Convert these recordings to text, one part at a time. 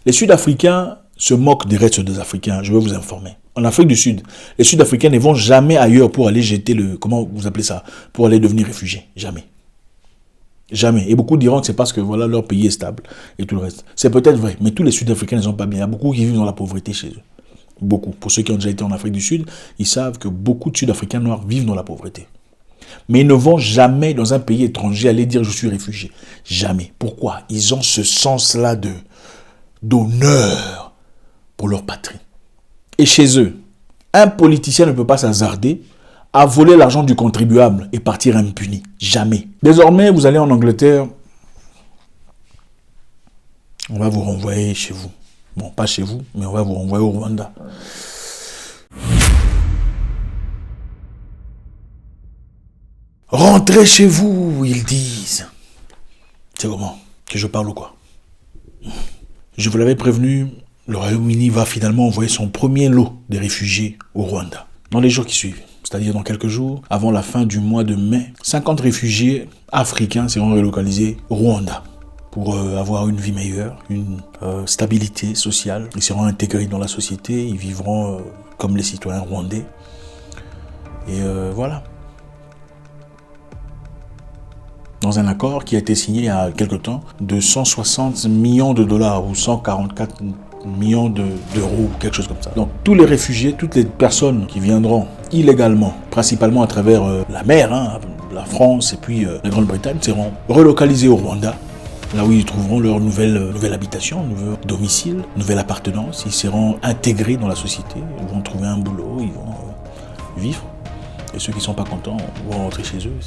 Les Sud-Africains se moquent des restes des Africains, je vais vous informer. En Afrique du Sud, les Sud-Africains ne vont jamais ailleurs pour aller jeter le... Comment vous appelez ça? Pour aller devenir réfugiés. Jamais. Jamais. Et beaucoup diront que c'est parce que voilà, leur pays est stable et tout le reste. C'est peut-être vrai, mais tous les Sud-Africains ne sont pas bien. Il y a beaucoup qui vivent dans la pauvreté chez eux. Beaucoup. Pour ceux qui ont déjà été en Afrique du Sud, ils savent que beaucoup de Sud-Africains noirs vivent dans la pauvreté. Mais ils ne vont jamais dans un pays étranger aller dire je suis réfugié. Jamais. Pourquoi? Ils ont ce sens-là d'honneur pour leur patrie. Et chez eux, un politicien ne peut pas s'hasarder à voler l'argent du contribuable et partir impuni. Jamais. Désormais, vous allez en Angleterre, on va vous renvoyer chez vous. Bon, pas chez vous, mais on va vous renvoyer au Rwanda. Rentrez chez vous, ils disent. C'est comment? Que je parle ou quoi? Je vous l'avais prévenu, le Royaume-Uni va finalement envoyer son premier lot de réfugiés au Rwanda. Dans les jours qui suivent, c'est-à-dire dans quelques jours, avant la fin du mois de mai, 50 réfugiés africains seront relocalisés au Rwanda pour avoir une vie meilleure, une stabilité sociale. Ils seront intégrés dans la société, ils vivront comme les citoyens rwandais. Et voilà. Dans un accord qui a été signé il y a quelque temps de 160 millions de dollars ou 144 millions d'euros, quelque chose comme ça. Donc tous les réfugiés, toutes les personnes qui viendront illégalement, principalement à travers la mer, la France et puis la Grande-Bretagne, seront relocalisés au Rwanda, là où ils trouveront leur nouvelle habitation, nouveau domicile, nouvelle appartenance. Ils seront intégrés dans la société, ils vont trouver un boulot, ils vont vivre. Et ceux qui ne sont pas contents vont rentrer chez eux.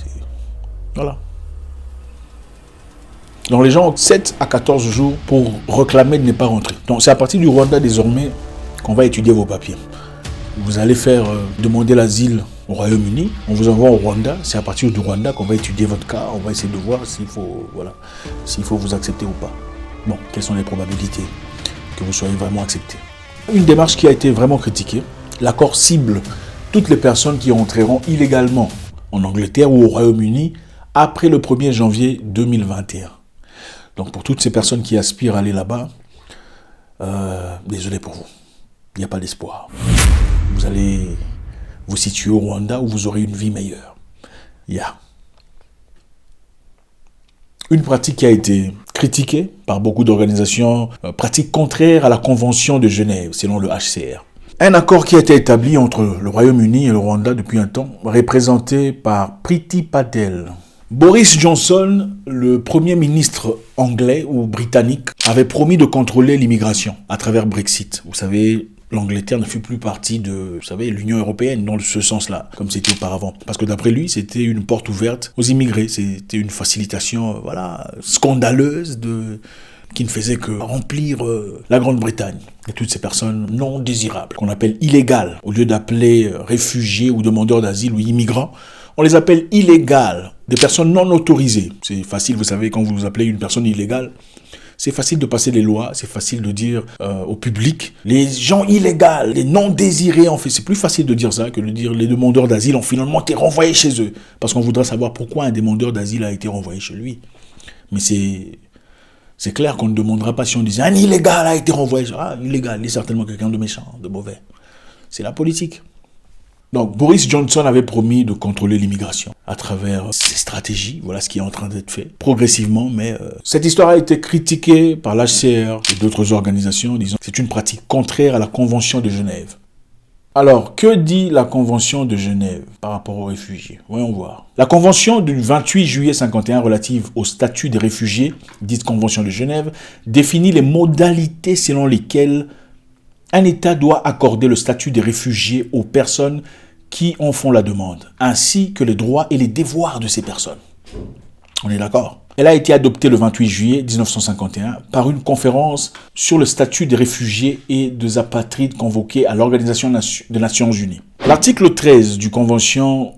Voilà. Donc les gens ont 7 à 14 jours pour réclamer de ne pas rentrer. Donc c'est à partir du Rwanda désormais qu'on va étudier vos papiers. Vous allez demander l'asile au Royaume-Uni, on vous envoie au Rwanda, c'est à partir du Rwanda qu'on va étudier votre cas, on va essayer de voir s'il faut vous accepter ou pas. Bon, quelles sont les probabilités que vous soyez vraiment accepté. Une démarche qui a été vraiment critiquée, l'accord cible toutes les personnes qui entreront illégalement en Angleterre ou au Royaume-Uni après le 1er janvier 2021. Donc pour toutes ces personnes qui aspirent à aller là-bas, désolé pour vous, il n'y a pas d'espoir. Vous allez vous situer au Rwanda où vous aurez une vie meilleure. Une pratique qui a été critiquée par beaucoup d'organisations, pratique contraire à la Convention de Genève, selon le HCR. Un accord qui a été établi entre le Royaume-Uni et le Rwanda depuis un temps, représenté par Priti Patel. Boris Johnson, le premier ministre anglais ou britannique, avait promis de contrôler l'immigration à travers Brexit. Vous savez, l'Angleterre ne fait plus partie de l'Union européenne dans ce sens-là, comme c'était auparavant. Parce que d'après lui, c'était une porte ouverte aux immigrés. C'était une facilitation scandaleuse qui ne faisait que remplir la Grande-Bretagne et toutes ces personnes non désirables, qu'on appelle illégales. Au lieu d'appeler réfugiés ou demandeurs d'asile ou immigrants, on les appelle illégales, des personnes non autorisées. C'est facile, vous savez, quand vous appelez une personne illégale, c'est facile de passer les lois, c'est facile de dire au public, les gens illégaux, les non désirés, en fait, c'est plus facile de dire ça que de dire les demandeurs d'asile ont finalement été renvoyés chez eux. Parce qu'on voudrait savoir pourquoi un demandeur d'asile a été renvoyé chez lui. Mais c'est clair qu'on ne demandera pas si on disait un illégal a été renvoyé. Ah, illégal, il est certainement quelqu'un de méchant, de mauvais. C'est la politique. Donc, Boris Johnson avait promis de contrôler l'immigration à travers ses stratégies. Voilà ce qui est en train d'être fait progressivement. Mais cette histoire a été critiquée par l'HCR et d'autres organisations, disant que c'est une pratique contraire à la Convention de Genève. Alors, que dit la Convention de Genève par rapport aux réfugiés? Voyons voir. La Convention du 28 juillet 51 relative au statut des réfugiés, dite Convention de Genève, définit les modalités selon lesquelles un État doit accorder le statut des réfugiés aux personnes qui en font la demande, ainsi que les droits et les devoirs de ces personnes. On est d'accord? Elle a été adoptée le 28 juillet 1951 par une conférence sur le statut des réfugiés et des apatrides convoquée à l'Organisation des Nations Unies. L'article 13 du Convention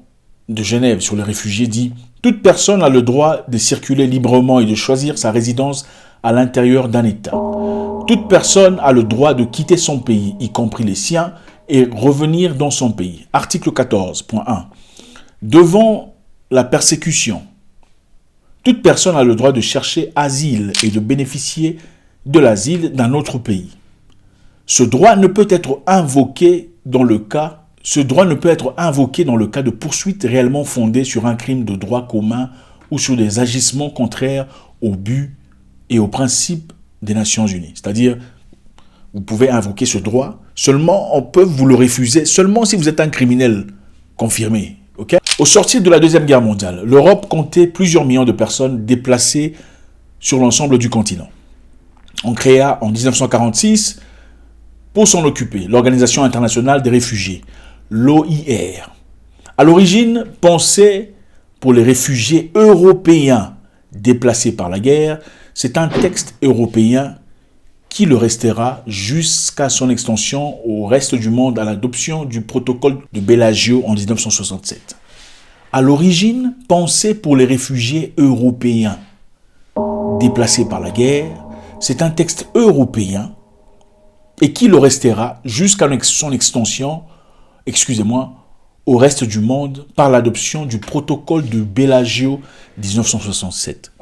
de Genève sur les réfugiés dit « Toute personne a le droit de circuler librement et de choisir sa résidence à l'intérieur d'un État. Toute personne a le droit de quitter son pays, y compris les siens, et revenir dans son pays. » Article 14.1. Devant la persécution, toute personne a le droit de chercher asile et de bénéficier de l'asile d'un autre pays. Ce droit ne peut être invoqué dans le cas de poursuites réellement fondées sur un crime de droit commun ou sur des agissements contraires au but et aux principes des Nations Unies. C'est-à-dire, vous pouvez invoquer ce droit, seulement on peut vous le refuser, seulement si vous êtes un criminel confirmé. Okay? Au sortir de la Deuxième Guerre mondiale, l'Europe comptait plusieurs millions de personnes déplacées sur l'ensemble du continent. On créa en 1946, pour s'en occuper, l'Organisation internationale des réfugiés, l'OIR. À l'origine, pensée pour les réfugiés européens déplacés par la guerre, c'est un texte européen qui le restera jusqu'à son extension au reste du monde à l'adoption du protocole de Bellagio en 1967. À l'origine, pensée pour les réfugiés européens déplacés par la guerre, c'est un texte européen et qui le restera jusqu'à son extension, au reste du monde par l'adoption du protocole de Bellagio 1967.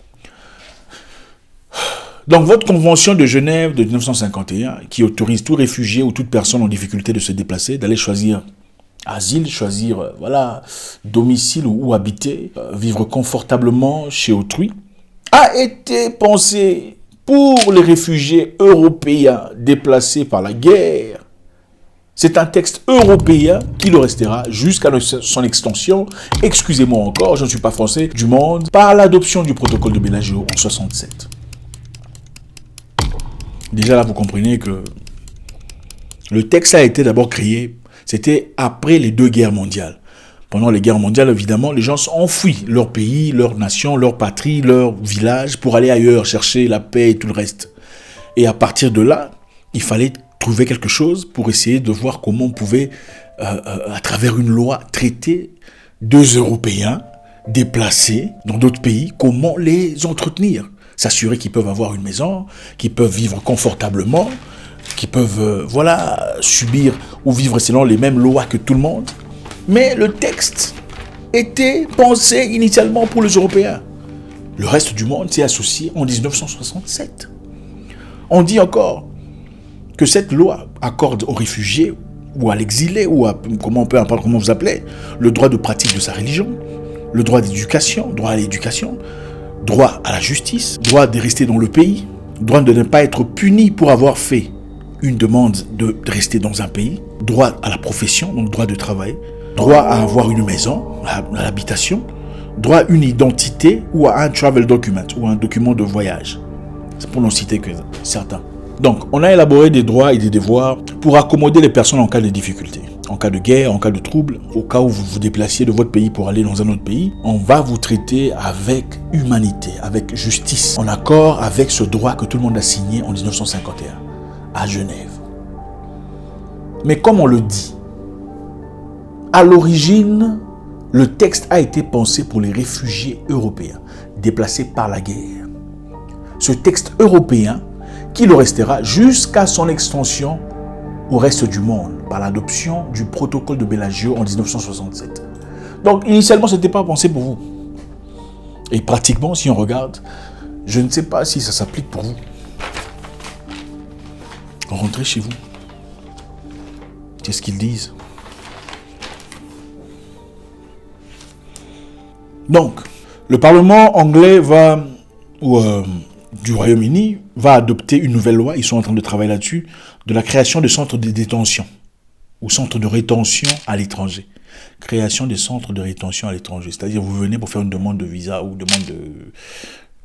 Donc, votre convention de Genève de 1951, qui autorise tout réfugié ou toute personne en difficulté de se déplacer, d'aller choisir asile, choisir domicile où habiter, vivre confortablement chez autrui, a été pensée pour les réfugiés européens déplacés par la guerre. C'est un texte européen qui le restera jusqu'à son extension, excusez-moi encore, je ne suis pas français, du monde, par l'adoption du protocole de Bellagio en 1967. Déjà là, vous comprenez que le texte a été d'abord créé, c'était après les 2 guerres mondiales. Pendant les guerres mondiales, évidemment, les gens ont fui leur pays, leur nation, leur patrie, leur village pour aller ailleurs, chercher la paix et tout le reste. Et à partir de là, il fallait trouver quelque chose pour essayer de voir comment on pouvait, à travers une loi, traiter 2 Européens déplacés dans d'autres pays, comment les entretenir. S'assurer qu'ils peuvent avoir une maison, qu'ils peuvent vivre confortablement, qu'ils peuvent subir ou vivre selon les mêmes lois que tout le monde. Mais le texte était pensé initialement pour les Européens. Le reste du monde s'est associé en 1967. On dit encore que cette loi accorde aux réfugiés ou à l'exilé ou à comment vous appelez, le droit de pratique de sa religion, le droit d'éducation, droit à l'éducation, droit à la justice, droit de rester dans le pays, droit de ne pas être puni pour avoir fait une demande de rester dans un pays, droit à la profession, donc droit de travail, droit à avoir une maison, à l'habitation, droit à une identité ou à un travel document ou un document de voyage. C'est pour n'en citer que certains. Donc, on a élaboré des droits et des devoirs pour accommoder les personnes en cas de difficulté. En cas de guerre, en cas de trouble, au cas où vous vous déplaciez de votre pays pour aller dans un autre pays, on va vous traiter avec humanité, avec justice, en accord avec ce droit que tout le monde a signé en 1951 à Genève. Mais comme on le dit, à l'origine, le texte a été pensé pour les réfugiés européens déplacés par la guerre. Ce texte européen qui le restera jusqu'à son extension au reste du monde par l'adoption du protocole de Bellagio en 1967. Donc, initialement, ce n'était pas pensé pour vous. Et pratiquement, si on regarde, je ne sais pas si ça s'applique pour vous. Rentrez chez vous. Qu'est-ce qu'ils disent? Donc, le Parlement anglais du Royaume-Uni va adopter une nouvelle loi, ils sont en train de travailler là-dessus, de la création de centres de détention ou centres de rétention à l'étranger. Création des centres de rétention à l'étranger, c'est-à-dire vous venez pour faire une demande de visa ou demande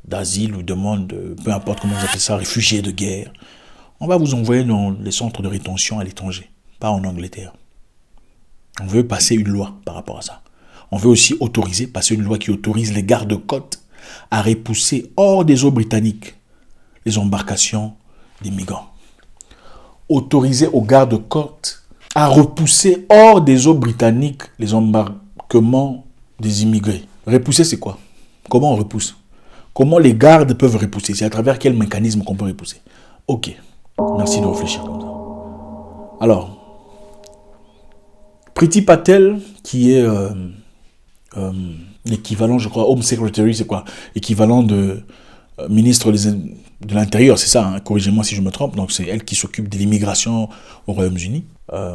d'asile ou demande de, peu importe comment vous appelez ça, réfugié de guerre. On va vous envoyer dans les centres de rétention à l'étranger, pas en Angleterre. On veut passer une loi par rapport à ça. On veut aussi passer une loi qui autorise les gardes-côtes à repousser hors des eaux britanniques les embarcations des migrants. Autoriser aux gardes-côtes à repousser hors des eaux britanniques les embarquements des immigrés. Repousser, c'est quoi? Comment on repousse? Comment les gardes peuvent repousser? C'est à travers quel mécanisme qu'on peut repousser? Ok, merci de réfléchir comme ça. Alors, Priti Patel, qui est l'équivalent, je crois, Home Secretary, c'est quoi? Équivalent de ministre de l'Intérieur, c'est ça, hein, corrigez-moi si je me trompe, donc c'est elle qui s'occupe de l'immigration au Royaume-Uni,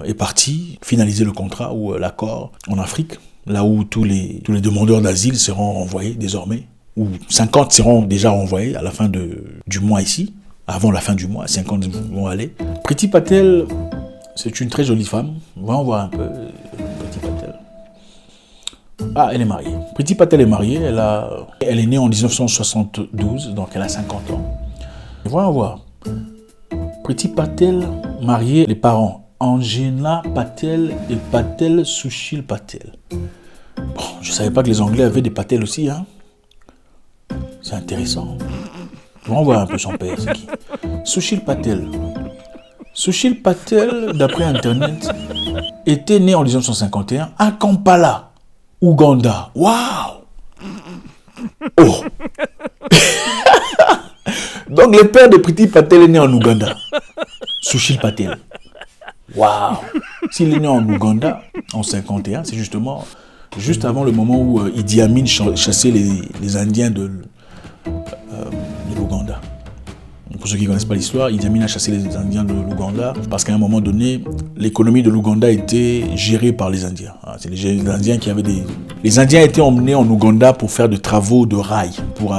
est partie finaliser le contrat ou l'accord en Afrique, là où tous les demandeurs d'asile seront renvoyés désormais, ou 50 seront déjà renvoyés à la fin du mois ici, avant la fin du mois, 50 vont aller. Priti Patel, c'est une très jolie femme, on va voir un peu Priti Patel. Ah, elle est mariée. Priti Patel est mariée, elle est née en 1972, donc elle a 50 ans. Voyons voir. Priti Patel, mariée, les parents, Angela Patel et Patel Sushil Patel. Bon, je ne savais pas que les Anglais avaient des Patel aussi, hein. C'est intéressant. On voit un peu son père, c'est qui? Sushil Patel. Sushil Patel, d'après Internet, était né en 1951 à Kampala, Ouganda. Waouh! Oh! Donc le père de Priti Patel est né en Ouganda. Sushil Patel. Waouh! S'il est né en Ouganda en 51, c'est justement juste avant le moment où Idi Amin chassait les Indiens de l'Ouganda. Pour ceux qui ne connaissent pas l'histoire, Idi Amin a chassé les Indiens de l'Ouganda parce qu'à un moment donné, l'économie de l'Ouganda était gérée par les Indiens. C'est les Indiens qui avaient Les Indiens étaient emmenés en Ouganda pour faire des travaux de rails, pour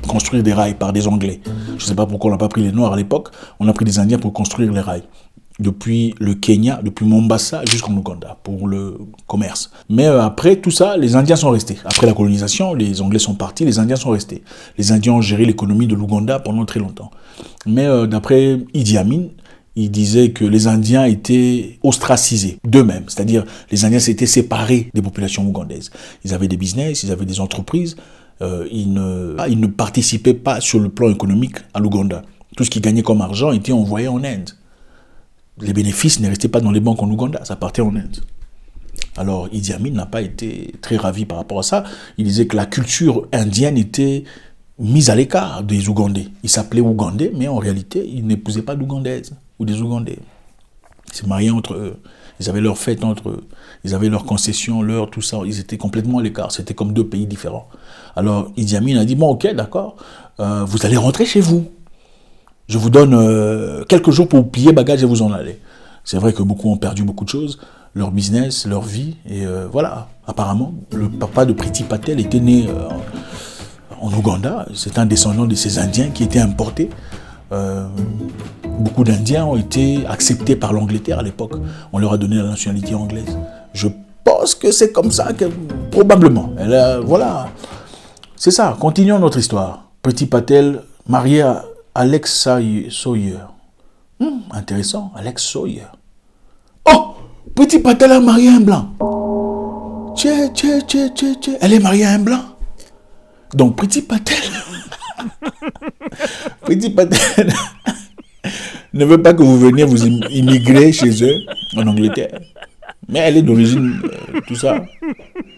construire des rails par des Anglais. Je ne sais pas pourquoi on n'a pas pris les Noirs à l'époque, on a pris des Indiens pour construire les rails. Depuis le Kenya, depuis Mombasa jusqu'en Ouganda, pour le commerce. Mais après tout ça, les Indiens sont restés. Après la colonisation, les Anglais sont partis, les Indiens sont restés. Les Indiens ont géré l'économie de l'Ouganda pendant très longtemps. Mais d'après Idi Amin, il disait que les Indiens étaient ostracisés d'eux-mêmes. C'est-à-dire, les Indiens s'étaient séparés des populations ougandaises. Ils avaient des business, ils avaient des entreprises, ils ne participaient pas sur le plan économique à l'Ouganda. Tout ce qu'ils gagnaient comme argent était envoyé en Inde. Les bénéfices ne restaient pas dans les banques en Ouganda, ça partait en Inde. Alors Idi Amin n'a pas été très ravi par rapport à ça. Il disait que la culture indienne était mise à l'écart des Ougandais. Ils s'appelaient Ougandais, mais en réalité, ils n'épousaient pas d'Ougandaises ou des Ougandais. Ils se mariaient entre eux. Ils avaient leurs fêtes entre eux. Ils avaient leurs concessions, tout ça. Ils étaient complètement à l'écart. C'était comme deux pays différents. Alors Idi Amin a dit, bon ok, d'accord, vous allez rentrer chez vous. Je vous donne quelques jours pour plier bagages et vous en aller. C'est vrai que beaucoup ont perdu beaucoup de choses, leur business, leur vie, et voilà. Apparemment, le papa de Priti Patel était né en Ouganda. C'est un descendant de ces Indiens qui étaient importés. Beaucoup d'Indiens ont été acceptés par l'Angleterre à l'époque. On leur a donné la nationalité anglaise. Je pense que c'est comme ça que, probablement. Voilà. C'est ça. Continuons notre histoire. Priti Patel, marié à Alex Sawyer. Intéressant, Alex Sawyer. Oh, Priti Patel a marié un blanc. Elle est mariée à un blanc. Donc Priti Patel, Priti Patel ne veut pas que vous veniez vous immigrer chez eux en Angleterre. Mais elle est d'origine, tout ça.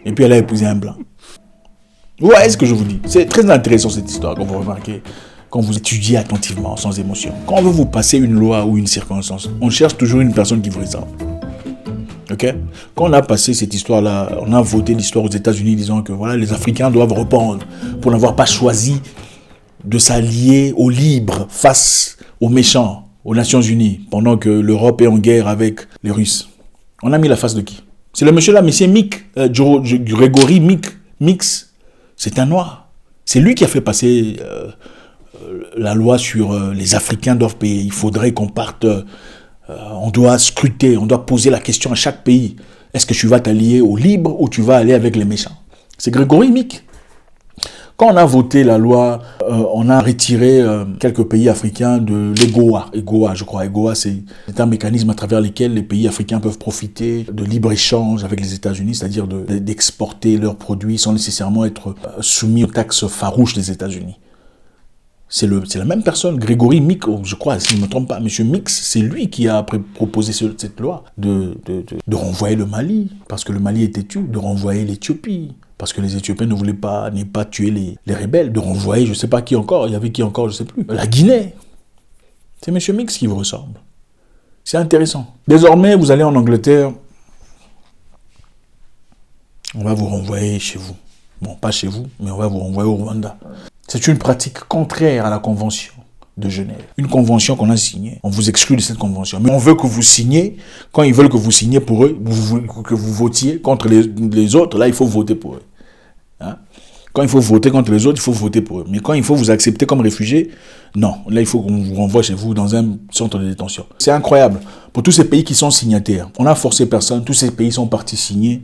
Et puis elle a épousé un blanc. Vous voyez ce que je vous dis? C'est très intéressant cette histoire quand vous remarquez. Quand vous étudiez attentivement, sans émotion. Quand on veut vous passer une loi ou une circonstance, on cherche toujours une personne qui vous ressemble. Ok? Quand on a passé cette histoire-là, on a voté l'histoire aux États-Unis disant que voilà, les Africains doivent répondre pour n'avoir pas choisi de s'allier aux libres face aux méchants, aux Nations Unies, pendant que l'Europe est en guerre avec les Russes. On a mis la face de qui? C'est le monsieur-là, monsieur Mick, Grégory Mix. C'est un noir. C'est lui qui a fait passer la loi sur les Africains doivent payer. Il faudrait qu'on parte, on doit scruter, on doit poser la question à chaque pays. Est-ce que tu vas t'allier aux libres ou tu vas aller avec les méchants? C'est Grégory Mick. Quand on a voté la loi, on a retiré quelques pays africains de l'EGOA. EGOA, je crois. EGOA, c'est un mécanisme à travers lequel les pays africains peuvent profiter de libre-échange avec les États-Unis, c'est-à-dire d'exporter leurs produits sans nécessairement être soumis aux taxes farouches des États-Unis. C'est la même personne, Grégory Mick, je crois, si je ne me trompe pas, M. Mix, c'est lui qui a proposé cette loi de renvoyer le Mali, parce que le Mali est têtu, de renvoyer l'Éthiopie, parce que les Éthiopiens ne voulaient pas tuer les rebelles, de renvoyer, je ne sais pas qui encore, il y avait qui encore, je ne sais plus, la Guinée. C'est M. Mix qui vous ressemble. C'est intéressant. Désormais, vous allez en Angleterre, on va vous renvoyer chez vous. Bon, pas chez vous, mais on va vous renvoyer au Rwanda. C'est une pratique contraire à la Convention de Genève. Une convention qu'on a signée. On vous exclut de cette convention. Mais on veut que vous signiez. Quand ils veulent que vous signiez pour eux, que vous votiez contre les autres, là, il faut voter pour eux. Hein? Quand il faut voter contre les autres, il faut voter pour eux. Mais quand il faut vous accepter comme réfugié, non. Là, il faut qu'on vous renvoie chez vous dans un centre de détention. C'est incroyable. Pour tous ces pays qui sont signataires, on n'a forcé personne. Tous ces pays sont partis signer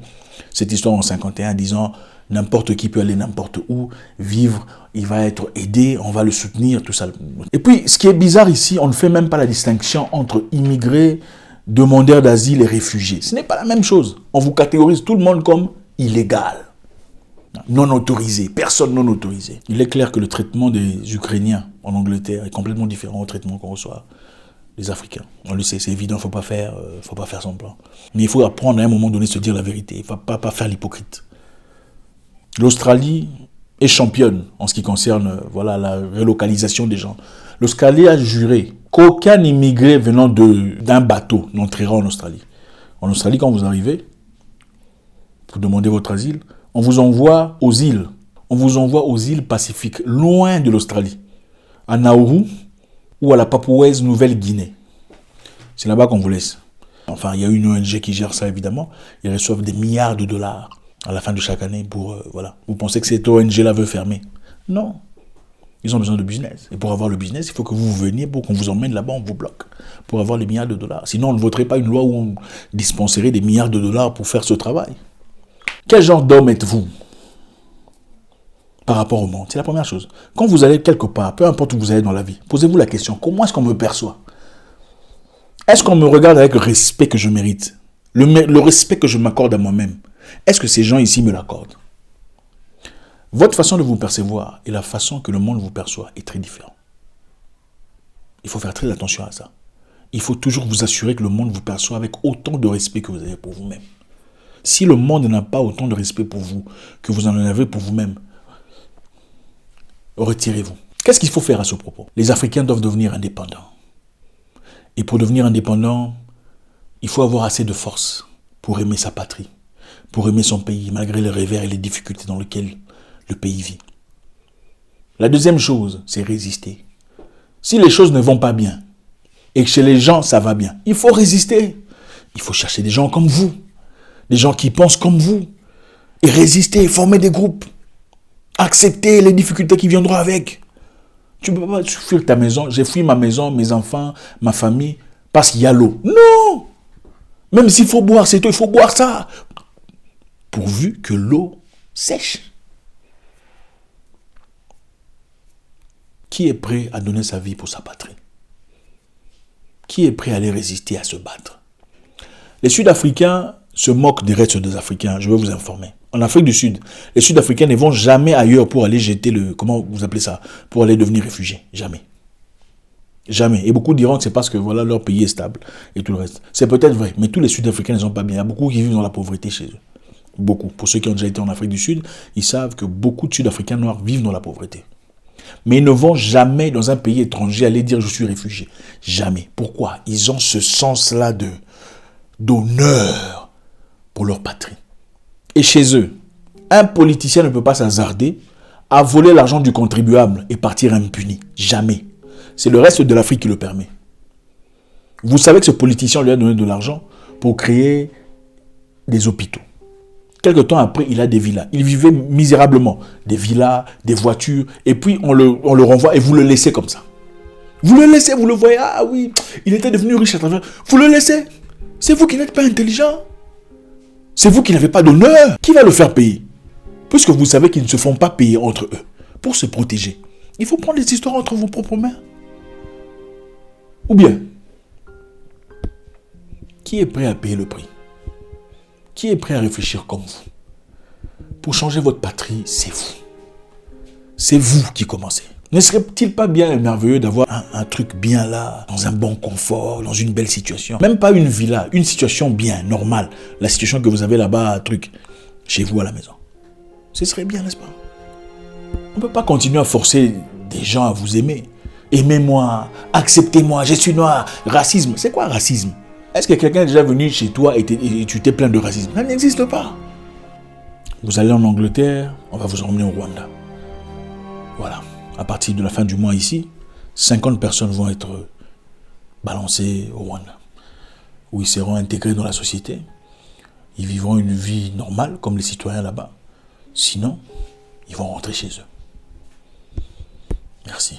cette histoire en 51, disant n'importe qui peut aller n'importe où, vivre, il va être aidé, on va le soutenir, tout ça. Et puis, ce qui est bizarre ici, on ne fait même pas la distinction entre immigrés, demandeurs d'asile et réfugiés. Ce n'est pas la même chose. On vous catégorise tout le monde comme illégal, non autorisé, personne non autorisé. Il est clair que le traitement des Ukrainiens en Angleterre est complètement différent au traitement qu'on reçoit des Africains. On le sait, c'est évident, il ne faut pas faire semblant. Mais il faut apprendre à un moment donné à se dire la vérité, il ne faut pas faire l'hypocrite. L'Australie est championne en ce qui concerne la relocalisation des gens. L'Australie a juré qu'aucun immigré venant d'un bateau n'entrera en Australie. En Australie, quand vous arrivez, vous demandez votre asile, on vous envoie aux îles. On vous envoie aux îles Pacifiques, loin de l'Australie, à Nauru ou à la Papouasie-Nouvelle-Guinée. C'est là-bas qu'on vous laisse. Enfin, il y a une ONG qui gère ça, évidemment. Ils reçoivent des milliards de dollars à la fin de chaque année pour, Vous pensez que cette ONG-là veut fermer? Non. Ils ont besoin de business. Et pour avoir le business, il faut que vous veniez pour qu'on vous emmène là-bas, on vous bloque. Pour avoir les milliards de dollars. Sinon, on ne voterait pas une loi où on dispenserait des milliards de dollars pour faire ce travail. Quel genre d'homme êtes-vous par rapport au monde? C'est la première chose. Quand vous allez quelque part, peu importe où vous allez dans la vie, posez-vous la question, comment est-ce qu'on me perçoit? Est-ce qu'on me regarde avec le respect que je mérite? Le respect que je m'accorde à moi-même? Est-ce que ces gens ici me l'accordent? Votre façon de vous percevoir et la façon que le monde vous perçoit est très différente. Il faut faire très attention à ça. Il faut toujours vous assurer que le monde vous perçoit avec autant de respect que vous avez pour vous-même. Si le monde n'a pas autant de respect pour vous que vous en avez pour vous-même, retirez-vous. Qu'est-ce qu'il faut faire à ce propos? Les Africains doivent devenir indépendants. Et pour devenir indépendants, il faut avoir assez de force pour aimer sa patrie, pour aimer son pays, malgré les revers et les difficultés dans lesquelles le pays vit. La deuxième chose, c'est résister. Si les choses ne vont pas bien, et que chez les gens, ça va bien, il faut résister. Il faut chercher des gens comme vous, des gens qui pensent comme vous, et résister, former des groupes, accepter les difficultés qui viendront avec. Tu ne peux pas fuir ta maison. J'ai fui ma maison, mes enfants, ma famille, parce qu'il y a l'eau. Non! Même s'il faut boire cette eau, il faut boire ça. Pourvu que l'eau sèche. Qui est prêt à donner sa vie pour sa patrie? Qui est prêt à aller résister, à se battre? Les Sud-Africains se moquent des restes des Africains, je vais vous informer. En Afrique du Sud, les Sud-Africains ne vont jamais ailleurs pour aller jeter comment vous appelez ça, pour aller devenir réfugiés. Jamais. Jamais. Et beaucoup diront que c'est parce que leur pays est stable et tout le reste. C'est peut-être vrai, mais tous les Sud-Africains ne sont pas bien. Il y a beaucoup qui vivent dans la pauvreté chez eux. Beaucoup. Pour ceux qui ont déjà été en Afrique du Sud, ils savent que beaucoup de Sud-Africains noirs vivent dans la pauvreté. Mais ils ne vont jamais dans un pays étranger aller dire je suis réfugié. Jamais. Pourquoi? Ils ont ce sens-là d'honneur pour leur patrie. Et chez eux, un politicien ne peut pas s'hasarder à voler l'argent du contribuable et partir impuni. Jamais. C'est le reste de l'Afrique qui le permet. Vous savez que ce politicien lui a donné de l'argent pour créer des hôpitaux. Quelque temps après, il a des villas. Il vivait misérablement. Des villas, des voitures, et puis on le renvoie et vous le laissez comme ça. Vous le laissez, vous le voyez, ah oui, il était devenu riche à travers. Vous le laissez. C'est vous qui n'êtes pas intelligent. C'est vous qui n'avez pas d'honneur. Qui va le faire payer? Puisque vous savez qu'ils ne se font pas payer entre eux. Pour se protéger, il faut prendre les histoires entre vos propres mains. Ou bien, qui est prêt à payer le prix? Qui est prêt à réfléchir comme vous? Pour changer votre patrie, c'est vous. C'est vous qui commencez. Ne serait-il pas bien merveilleux d'avoir un truc bien là, dans un bon confort, dans une belle situation? Même pas une villa, une situation bien, normale. La situation que vous avez là-bas, chez vous à la maison. Ce serait bien, n'est-ce pas? On ne peut pas continuer à forcer des gens à vous aimer. Aimez-moi, acceptez-moi, je suis noir. Racisme, c'est quoi racisme? Est-ce que quelqu'un est déjà venu chez toi et tu t'es plaint de racisme? Ça n'existe pas. Vous allez en Angleterre, on va vous emmener au Rwanda. Voilà. à partir de la fin du mois ici, 50 personnes vont être balancées au Rwanda, où ils seront intégrés dans la société. Ils vivront une vie normale comme les citoyens là-bas. Sinon, ils vont rentrer chez eux. Merci.